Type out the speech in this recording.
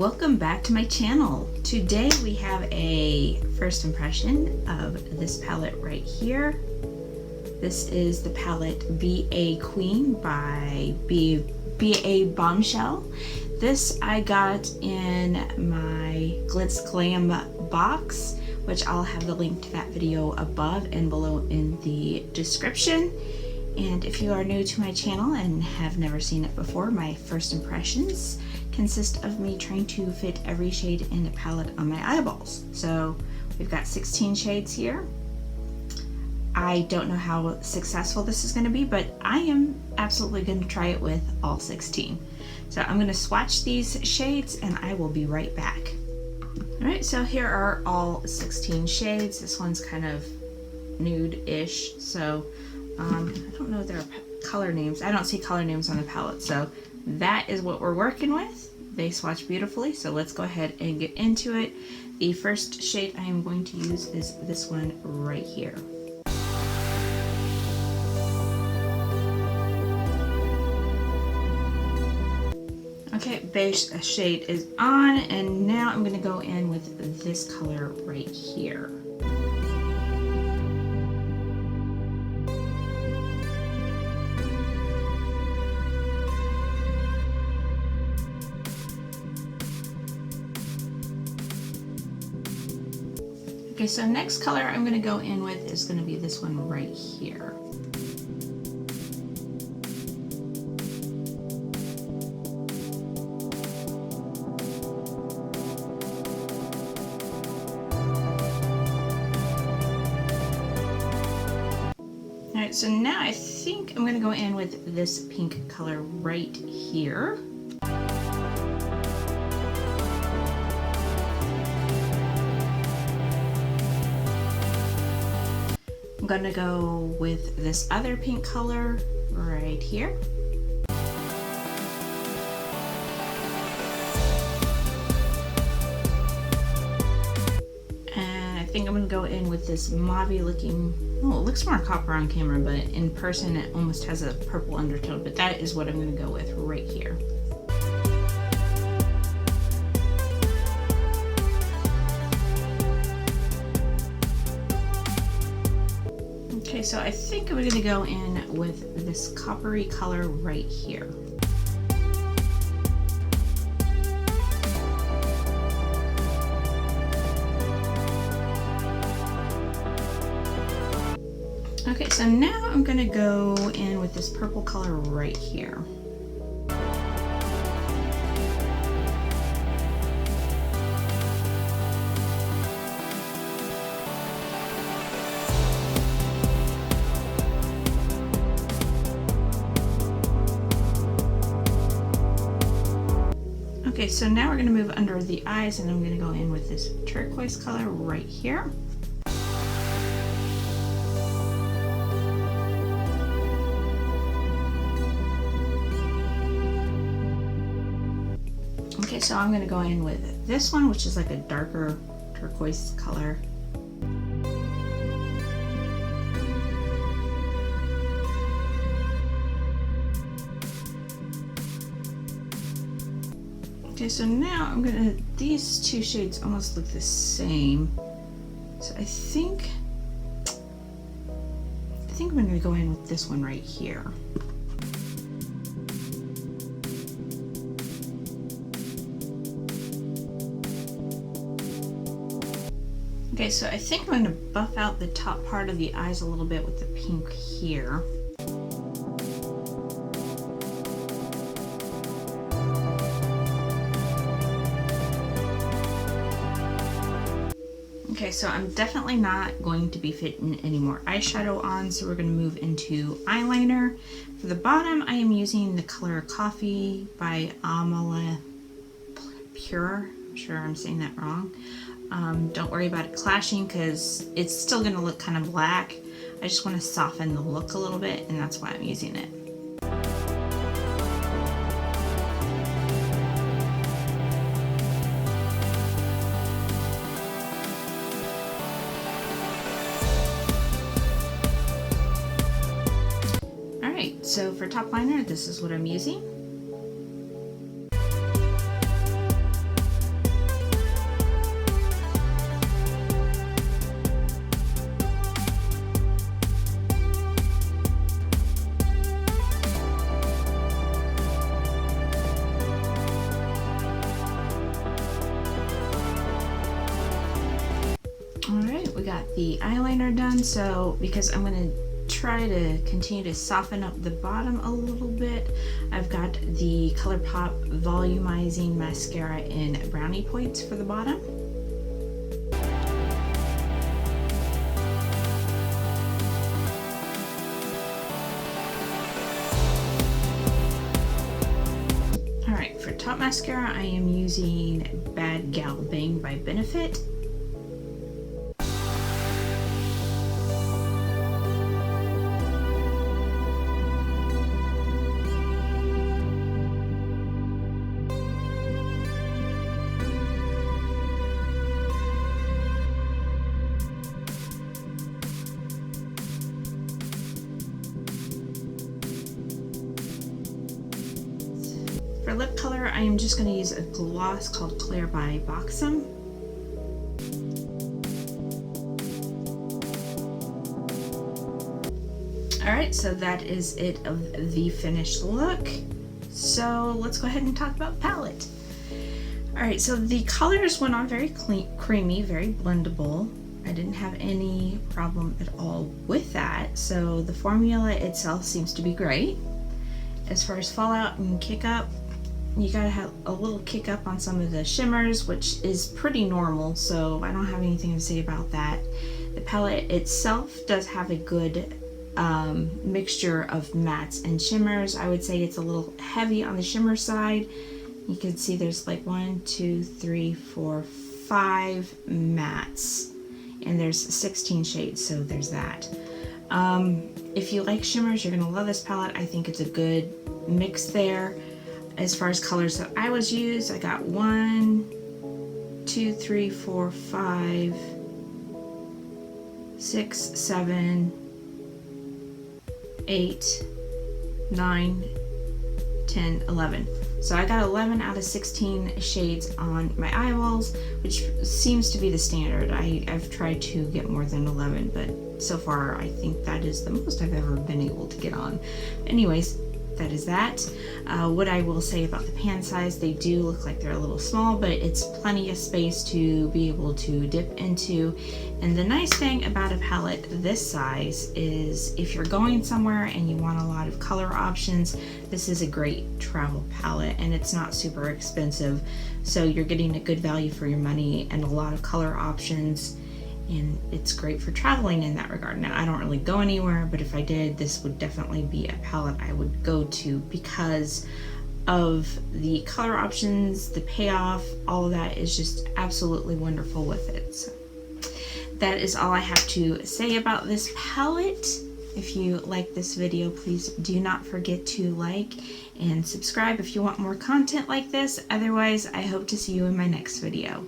Welcome back to my channel. Today we have a first impression of this palette right here. This is the palette BA Queen by BA Bombshell. This I got in my GlitzGlamBox, which I'll have the link to that video above and below in the description. And if you are new to my channel and have never seen it before, my first impressions consist of me trying to fit every shade in the palette on my eyeballs. So we've got 16 shades here. I don't know how successful this is going to be, but I am absolutely going to try it with all 16. So I'm going to swatch these shades and I will be right back. Alright, so here are all 16 shades. This one's kind of nude-ish, so I don't know if there are color names. I don't see color names on the palette, so that is what we're working with. They swatch beautifully, so let's go ahead and get into it. The first shade I am going to use is this one right here. Okay, beige shade is on, and now I'm going to go in with this color right here. Okay, so next color I'm going to go in with is going to be this one right here. Alright, so now I think I'm going to go in with this pink color right here. I'm going to go with this other pink color right here. And I think I'm going to go in with this mauve-y looking, oh, it looks more copper on camera, but in person it almost has a purple undertone, but that is what I'm going to go with right here. Okay, so I think I'm going to go in with this coppery color right here. Okay, so now I'm going to go in with this purple color right here. Okay, so now we're going to move under the eyes, and I'm going to go in with this turquoise color right here. Okay, so I'm going to go in with this one, which is like a darker turquoise color. Okay, so now I'm gonna, these two shades almost look the same. So I think I'm gonna go in with this one right here. Okay, so I think I'm gonna buff out the top part of the eyes a little bit with the pink here. Okay, so I'm definitely not going to be fitting any more eyeshadow on, so we're going to move into eyeliner. For the bottom, I am using the color Coffee by Amala Pure. I'm sure I'm saying that wrong. Don't worry about it clashing because it's still going to look kind of black. I just want to soften the look a little bit, and that's why I'm using it. So for top liner, this is what I'm using. the eyeliner done, so because I'm going to try to continue to soften up the bottom a little bit, I've got the ColourPop Volumizing Mascara in Brownie Points for the bottom. Alright, for top mascara I am using Bad Gal Bang by Benefit. For lip color, I am just going to use a gloss called Clear by Boxem. Alright, so that is it of the finished look. So let's go ahead and talk about the palette. Alright, so the colors went on very creamy, very blendable. I didn't have any problem at all with that. So the formula itself seems to be great. As far as fallout and kick up, you gotta have a little kick up on some of the shimmers, which is pretty normal, so I don't have anything to say about that. The palette itself does have a good mixture of mattes and shimmers. I would say it's a little heavy on the shimmer side. You can see there's like 1, 2, 3, 4, 5 mattes, and there's 16 shades, so there's that. If you like shimmers, you're gonna love this palette. I think it's a good mix there. As far as colors that I was used, I got 1, 2, 3, 4, 5, 6, 7, 8, 9, 10, 11. So I got 11 out of 16 shades on my eyeballs, which seems to be the standard. I've tried to get more than 11, but so far I think that is the most I've ever been able to get on. Anyways, that is that. What I will say about the pan size, they do look like they're a little small, but it's plenty of space to be able to dip into. And the nice thing about a palette this size is if you're going somewhere and you want a lot of color options, this is a great travel palette, and it's not super expensive. So you're getting a good value for your money and a lot of color options. And it's great for traveling in that regard. Now, I don't really go anywhere, but if I did, this would definitely be a palette I would go to because of the color options, the payoff, all of that is just absolutely wonderful with it. So that is all I have to say about this palette. If you like this video, please do not forget to like and subscribe if you want more content like this. Otherwise, I hope to see you in my next video.